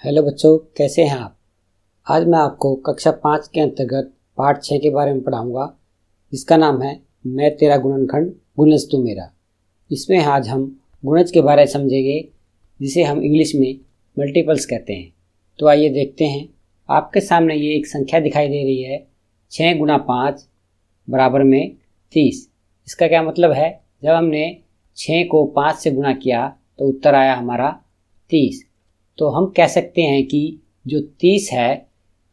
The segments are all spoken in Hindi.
हेलो बच्चों, कैसे हैं आप। आज मैं आपको कक्षा 5 के अंतर्गत पाठ 6 के बारे में पढ़ाऊंगा, जिसका नाम है मैं तेरा गुणनखंड गुणज तू मेरा। इसमें आज हम गुणज के बारे में समझेंगे, जिसे हम इंग्लिश में मल्टीपल्स कहते हैं। तो आइए देखते हैं। आपके सामने ये एक संख्या दिखाई दे रही है, 6 गुना 5 बराबर में 30। इसका क्या मतलब है, जब हमने 6 को 5 से गुणा किया तो उत्तर आया हमारा 30। तो हम कह सकते हैं कि जो 30 है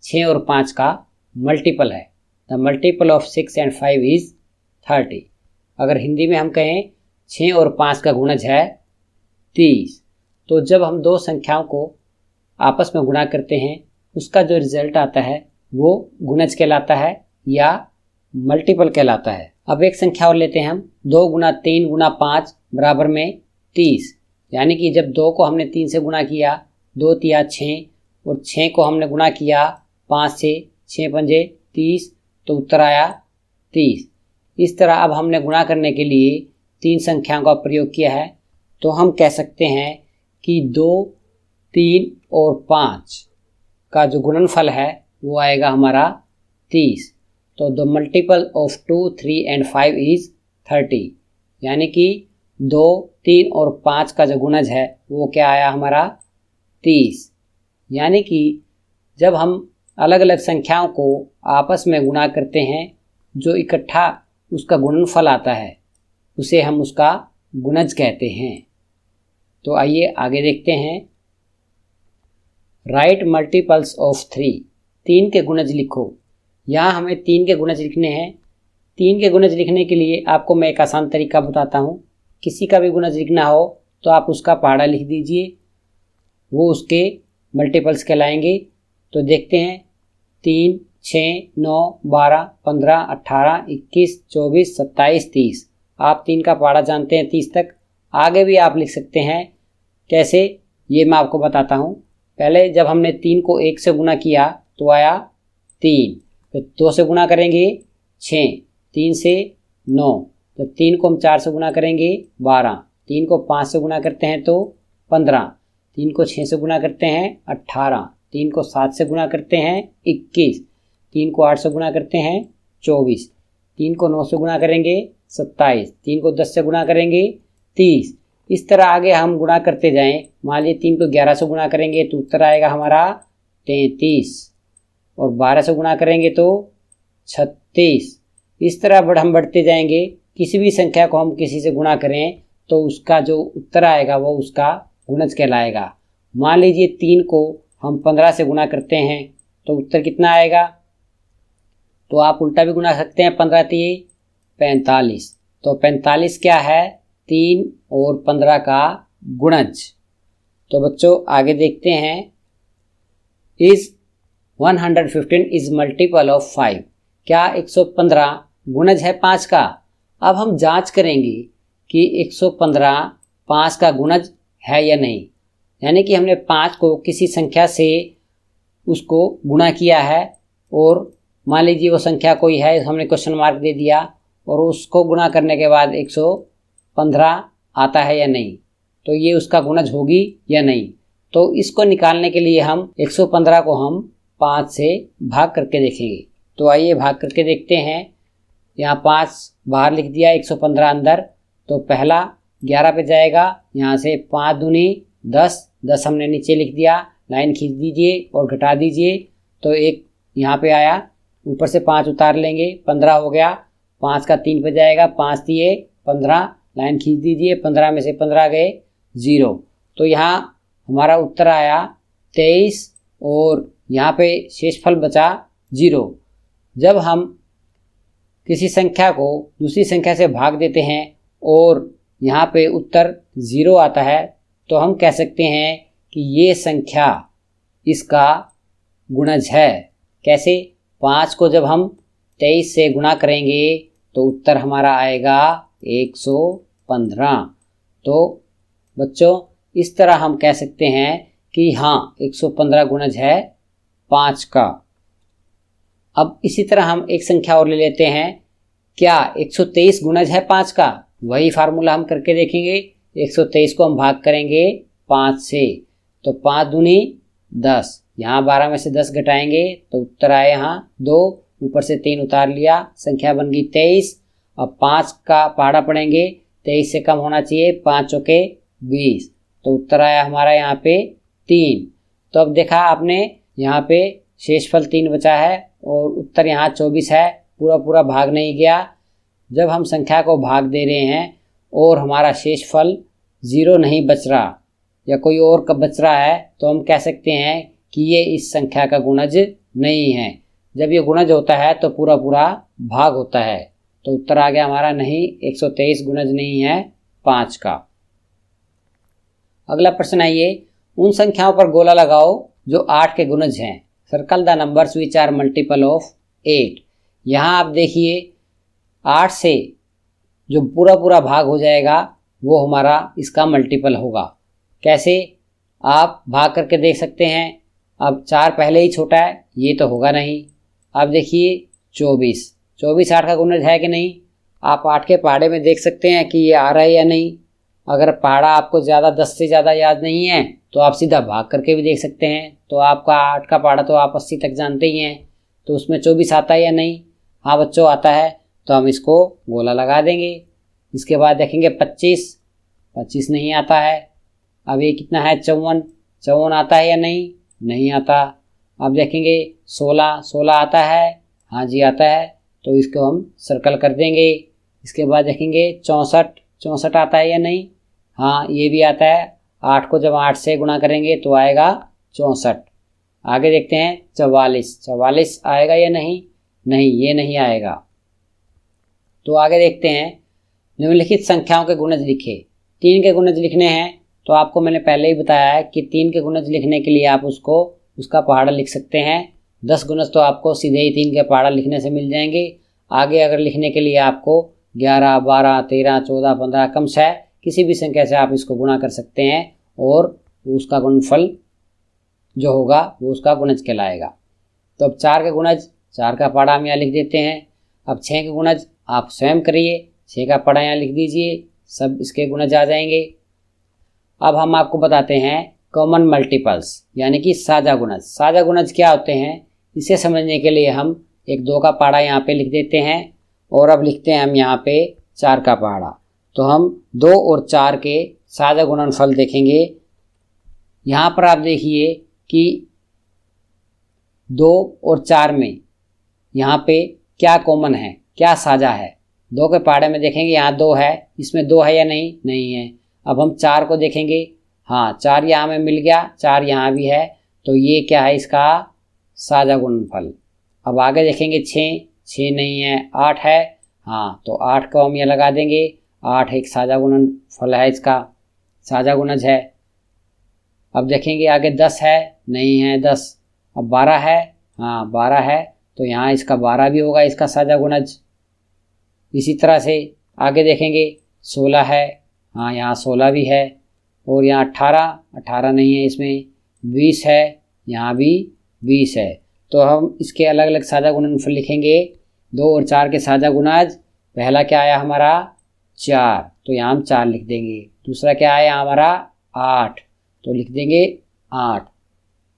6 और 5 का मल्टीपल है। The multiple of 6 and 5 is 30। अगर हिंदी में हम कहें 6 और 5 का गुणज है 30। तो जब हम दो संख्याओं को आपस में गुणा करते हैं, उसका जो रिजल्ट आता है वो गुणज कहलाता है या मल्टीपल कहलाता है। अब एक संख्या और लेते हैं हम, 2 गुना 3 गुना 5 बराबर में 30। यानी कि जब 2 को हमने 3 से गुणा किया, 2 तिया 6, और 6 को हमने गुणा किया 5 से, 6 पंजे 30, तो उत्तर आया 30। इस तरह अब हमने गुणा करने के लिए 3 संख्याओं का प्रयोग किया है, तो हम कह सकते हैं कि 2, 3 और 5 का जो गुणनफल है वो आएगा हमारा 30। तो the multiple of 2, 3 and 5 is 30। यानी कि 2, 3 और 5 का जो गुणज है वो क्या आया हमारा 30। यानी कि जब हम अलग अलग संख्याओं को आपस में गुणा करते हैं, जो इकट्ठा उसका गुणनफल आता है उसे हम उसका गुणज कहते हैं। तो आइए आगे देखते हैं। Right multiples of 3। 3 के गुणज लिखो। यहाँ हमें 3 के गुणज लिखने हैं। 3 के गुणज लिखने के लिए आपको मैं एक आसान तरीका बताता हूँ। किसी का भी गुणज लिखना हो तो आप उसका पहाड़ा लिख दीजिए, वो उसके मल्टीपल्स कहलाएंगे। तो देखते हैं, 3, 6, 9, 12, 15, 18, 21, 24, 27, 30। आप 3 का पहाड़ा जानते हैं 30 तक। आगे भी आप लिख सकते हैं। कैसे, ये मैं आपको बताता हूँ। पहले जब हमने 3 को 1 से गुणा किया तो आया 3, फिर 2 से गुणा करेंगे 6, 3 से 9, जब 3 को हम 4 से गुणा करेंगे 12, 3 को 5 से गुणा करते हैं तो 15, 3 को 6 से गुणा करते हैं 18, 3 को 7 से गुणा करते हैं 21, 3 को 8 से गुणा करते हैं 24, 3 को 9 से गुणा करेंगे 27, 3 को 10 से गुणा करेंगे 30। इस तरह आगे हम गुणा करते जाएं। मान लीजिए 3 को 11 से गुणा करेंगे तो उत्तर आएगा हमारा 33, और 12 से गुणा करेंगे तो 36। इस तरह हम बढ़ते जाएंगे। किसी भी संख्या को हम किसी से गुणा करें तो उसका जो उत्तर आएगा वो उसका गुणज कहलाएगा। मान लीजिए 3 को हम 15 से गुणा करते हैं तो उत्तर कितना आएगा। तो आप उल्टा भी गुणा सकते हैं, 15 तिये 45। तो 45 क्या है, 3 और 15 का गुणज। तो बच्चों आगे देखते हैं। Is 115 is multiple of 5। क्या 115 गुणज है 5 का। अब हम जांच करेंगे कि 115 5 का गुणज है या नहीं। यानी कि हमने 5 को किसी संख्या से उसको गुणा किया है, और मान लीजिए वो संख्या कोई है, हमने क्वेश्चन मार्क दे दिया, और उसको गुणा करने के बाद 115 आता है या नहीं, तो ये उसका गुणज होगी या नहीं। तो इसको निकालने के लिए हम 115 को हम 5 से भाग करके देखेंगे। तो आइए भाग करके देखते हैं। यहाँ 5 बाहर लिख दिया, 115 अंदर। तो पहला 11 पे जाएगा, यहाँ से 5 दूनी 10, 10 हमने नीचे लिख दिया। लाइन खींच दीजिए और घटा दीजिए, तो एक यहाँ पे आया। ऊपर से 5 उतार लेंगे, 15 हो गया। 5 का 3 पे जाएगा, 5 दिए 15, लाइन खींच दीजिए, 15 में से 15 गए 0। तो यहाँ हमारा उत्तर आया 23, और यहाँ पे शेषफल बचा 0। जब हम किसी संख्या को दूसरी संख्या से भाग देते हैं और यहाँ पे उत्तर 0 आता है, तो हम कह सकते हैं कि ये संख्या इसका गुणज है। कैसे, 5 को जब हम 23 से गुणा करेंगे तो उत्तर हमारा आएगा 115। तो बच्चों इस तरह हम कह सकते हैं कि हाँ 115 गुणज है 5 का। अब इसी तरह हम एक संख्या और ले लेते हैं। क्या 123 गुणज है 5 का। वही फार्मूला हम करके देखेंगे। 123 को हम भाग करेंगे 5 से, तो 5 दूनी 10। यहाँ 12 में से 10 घटाएंगे तो उत्तर आए यहाँ 2, ऊपर से 3 उतार लिया, संख्या बन गई 23। अब 5 का पहाड़ा पढ़ेंगे, 23 से कम होना चाहिए, 5 चौके 20, तो उत्तर आया हमारा यहाँ पे 3। तो अब देखा आपने यहाँ पे शेषफल 3 बचा है और उत्तर यहाँ 24 है, पूरा पूरा भाग नहीं गया। जब हम संख्या को भाग दे रहे हैं और हमारा शेषफल 0 नहीं बच रहा या कोई और कब बच रहा है, तो हम कह सकते हैं कि ये इस संख्या का गुणज नहीं है। जब ये गुणज होता है तो पूरा पूरा भाग होता है, तो उत्तर आ गया हमारा नहीं, 123 गुणज नहीं है 5 का। अगला प्रश्न आइए, उन संख्याओं पर गोला लगाओ जो 8 के गुणज हैं। Circle the numbers which are multiple of 8। यहाँ आप देखिए 8 से जो पूरा पूरा भाग हो जाएगा वो हमारा इसका मल्टीपल होगा। कैसे, आप भाग करके देख सकते हैं। अब 4 पहले ही छोटा है, ये तो होगा नहीं। अब देखिए 24 8 का गुणज है कि नहीं। आप 8 के पहाड़े में देख सकते हैं कि ये आ रहा है या नहीं। अगर पहाड़ा आपको ज़्यादा 10 से ज़्यादा याद नहीं है तो आप सीधा भाग करके भी देख सकते हैं। तो आपका 8 का पहाड़ा तो आप 80 तक जानते ही हैं, तो उसमें 24 आता है या नहीं। हाँ बच्चों आता है, तो हम इसको गोला लगा देंगे। इसके बाद देखेंगे 25 नहीं आता है। अब ये कितना है 54 आता है या नहीं, नहीं आता। अब देखेंगे 16 आता है, हाँ जी आता है, तो इसको हम सर्कल कर देंगे। इसके बाद देखेंगे 64 आता है या नहीं, हाँ ये भी आता है। 8 को जब 8 से गुणा करेंगे तो आएगा 64। आगे देखते हैं 44 आएगा या नहीं, नहीं ये नहीं आएगा। तो आगे देखते हैं, निम्नलिखित संख्याओं के गुणज लिखे। 3 के गुणज लिखने हैं, तो आपको मैंने पहले ही बताया है कि 3 के गुणज लिखने के लिए आप उसका पहाड़ा लिख सकते हैं। 10 गुणज तो आपको सीधे ही 3 के पहाड़ा लिखने से मिल जाएंगे। आगे अगर लिखने के लिए आपको 11, 12, 13, 14, 15 कम से किसी भी संख्या से आप इसको गुणा कर सकते हैं और उसका गुणनफल जो होगा वो उसका गुणज कहलाएगा। तो अब 4 के गुणज, 4 का पहाड़ा हम यहाँ लिख देते हैं। अब 6 के गुणज आप स्वयं करिए, 6 का पहाड़ा यहाँ लिख दीजिए, सब इसके गुणज आ जाएंगे। अब हम आपको बताते हैं कॉमन मल्टीपल्स, यानी कि साझा गुणज। साझा गुणज क्या होते हैं, इसे समझने के लिए हम 1, 2 का पहाड़ा यहाँ पे लिख देते हैं और अब लिखते हैं हम यहाँ पे 4 का पहाड़ा। तो हम 2 और 4 के साझा गुणनफल देखेंगे। यहाँ पर आप देखिए कि 2 और 4 में यहाँ पे क्या कॉमन है, क्या साझा है। 2 के पहाड़े में देखेंगे यहाँ 2 है, इसमें 2 है या नहीं, नहीं है। अब हम 4 को देखेंगे, हाँ 4 यहाँ में मिल गया, 4 यहाँ भी है, तो ये क्या है इसका साझा गुणनफल। अब आगे देखेंगे 6 नहीं है, 8 है, हाँ तो 8 को हम ये लगा देंगे, 8 एक साझा गुणनफल है, इसका साझा गुणज है। अब देखेंगे आगे 10 है, नहीं है 10। अब 12 है, हाँ 12 है, तो यहाँ इसका 12 भी होगा इसका साझा गुणज। इसी तरह से आगे देखेंगे 16 है, हाँ यहाँ 16 भी है। और यहाँ 18 नहीं है इसमें, 20 है, यहाँ भी 20 है। तो हम इसके अलग अलग साझा गुणनफल लिखेंगे। 2 और 4 के साझा गुणज, पहला क्या आया हमारा 4, तो यहाँ हम 4 लिख देंगे। दूसरा क्या आया हमारा 8, तो लिख देंगे 8।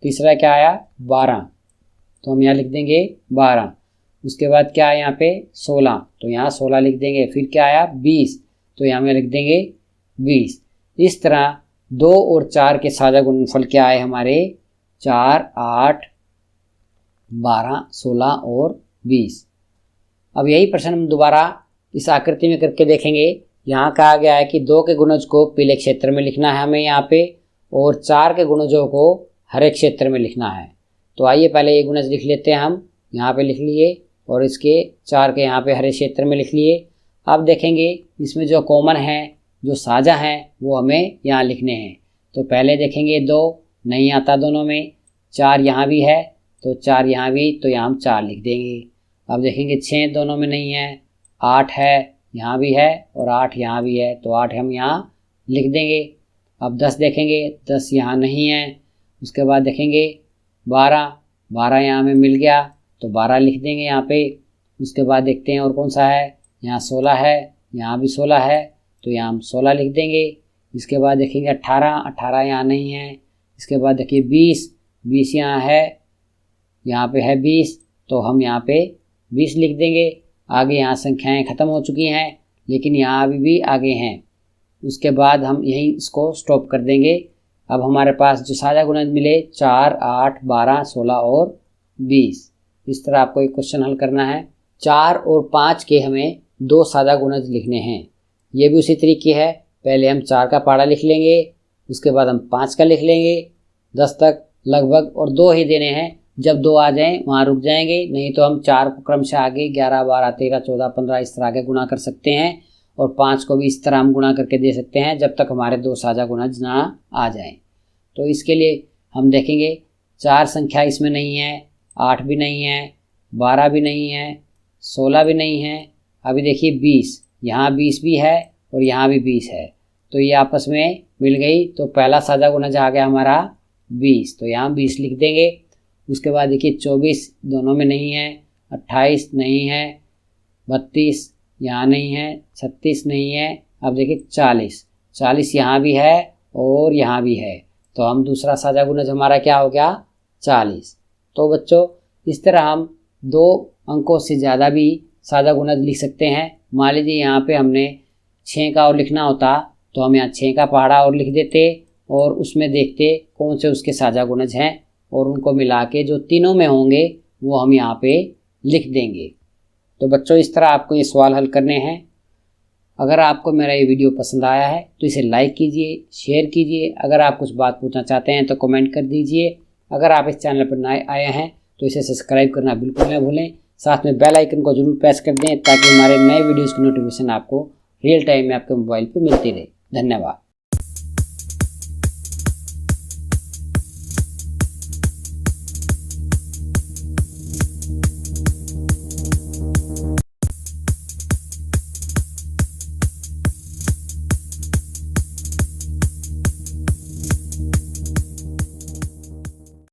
तीसरा क्या आया 12, तो हम यहाँ लिख देंगे 12। उसके बाद क्या आया यहाँ पे 16, तो यहाँ 16 लिख देंगे। फिर क्या आया 20, तो यहाँ में लिख देंगे 20। इस तरह 2 और 4 के साझा गुणनफल क्या आए हमारे 4, 8, 12, 16 और 20। अब यही प्रश्न हम दोबारा इस आकृति में करके देखेंगे। यहाँ कहा गया है कि 2 के गुणज को पीले क्षेत्र में लिखना है हमें यहाँ पे, और 4 के गुणजों को हरे क्षेत्र में लिखना है। तो आइए पहले ये गुणज लिख लेते हैं, हम यहाँ पे लिख लिए और इसके 4 के यहाँ पे हरे क्षेत्र में लिख लिए। अब देखेंगे इसमें जो कॉमन है, जो साझा हैं, वो हमें यहाँ लिखने हैं। तो पहले देखेंगे 2 नहीं आता दोनों में, 4 यहाँ भी है, तो 4 यहाँ भी, तो यहाँ हम 4 लिख देंगे। अब देखेंगे 6 दोनों में नहीं है, 8 है, यहाँ भी है, और 8 यहाँ भी है, तो 8 हम यहाँ लिख देंगे। अब 10 देखेंगे, 10 यहाँ नहीं है। उसके बाद देखेंगे 12 यहाँ में मिल गया, तो 12 लिख देंगे यहाँ पे। उसके बाद देखते हैं और कौन सा है, यहाँ 16 है, यहाँ भी 16 है, तो यहाँ हम 16 लिख देंगे। इसके बाद देखेंगे 18 यहाँ नहीं है। इसके बाद देखिए 20 20 यहाँ पे है 20, तो हम यहाँ पे 20 लिख देंगे। आगे यहाँ संख्याएं ख़त्म हो चुकी हैं, लेकिन यहाँ अभी भी आगे हैं। उसके बाद हम यहीं इसको स्टॉप कर देंगे। अब हमारे पास जो साझा गुणज मिले 4, 8, 12, 16 और 20। इस तरह आपको एक क्वेश्चन हल करना है। 4 और 5 के हमें 2 साझा गुणज लिखने हैं। ये भी उसी तरीके है, पहले हम 4 का पहाड़ा लिख लेंगे, उसके बाद हम 5 का लिख लेंगे 10 तक लगभग, और 2 ही देने हैं। जब 2 आ जाएं वहाँ रुक जाएंगे, नहीं तो हम 4 को क्रमशः आगे 11, 12, 13, 14, 15 इस तरह आगे गुणा कर सकते हैं, और 5 को भी इस तरह हम गुणा करके दे सकते हैं जब तक हमारे 2 साझा गुणज ना आ जाएं। तो इसके लिए हम देखेंगे 4 संख्या इसमें नहीं है, 8 भी नहीं है, 12 भी नहीं है, 16 भी नहीं है। अभी देखिए 20, यहाँ 20 भी है और यहाँ भी 20 है, तो ये आपस में मिल गई। तो पहला साझा गुणज आ गया हमारा 20, तो यहाँ 20 लिख देंगे। उसके बाद देखिए 24 दोनों में नहीं है, 28 नहीं है, 32 यहाँ नहीं है, 36 नहीं है। अब देखिए 40 यहाँ भी है और यहाँ भी है, तो हम दूसरा साझा गुणज हमारा क्या हो गया 40। तो बच्चों इस तरह हम 2 अंकों से ज़्यादा भी साझा गुणज लिख सकते हैं। मान लीजिए यहाँ पे हमने 6 का और लिखना होता, तो हम यहाँ 6 का पहाड़ा और लिख देते और उसमें देखते कौन से उसके साझा गुणज हैं, और उनको मिला के जो तीनों में होंगे वो हम यहाँ पे लिख देंगे। तो बच्चों इस तरह आपको ये सवाल हल करने हैं। अगर आपको मेरा ये वीडियो पसंद आया है तो इसे लाइक कीजिए, शेयर कीजिए। अगर आप कुछ बात पूछना चाहते हैं तो कमेंट कर दीजिए। अगर आप इस चैनल पर नए आए हैं तो इसे सब्सक्राइब करना बिल्कुल न भूलें। साथ में बेल आइकन को जरूर प्रेस कर दें ताकि हमारे नए वीडियोज़ की नोटिफिकेशन आपको रियल टाइम में आपके मोबाइल पर मिलती रहे। धन्यवाद।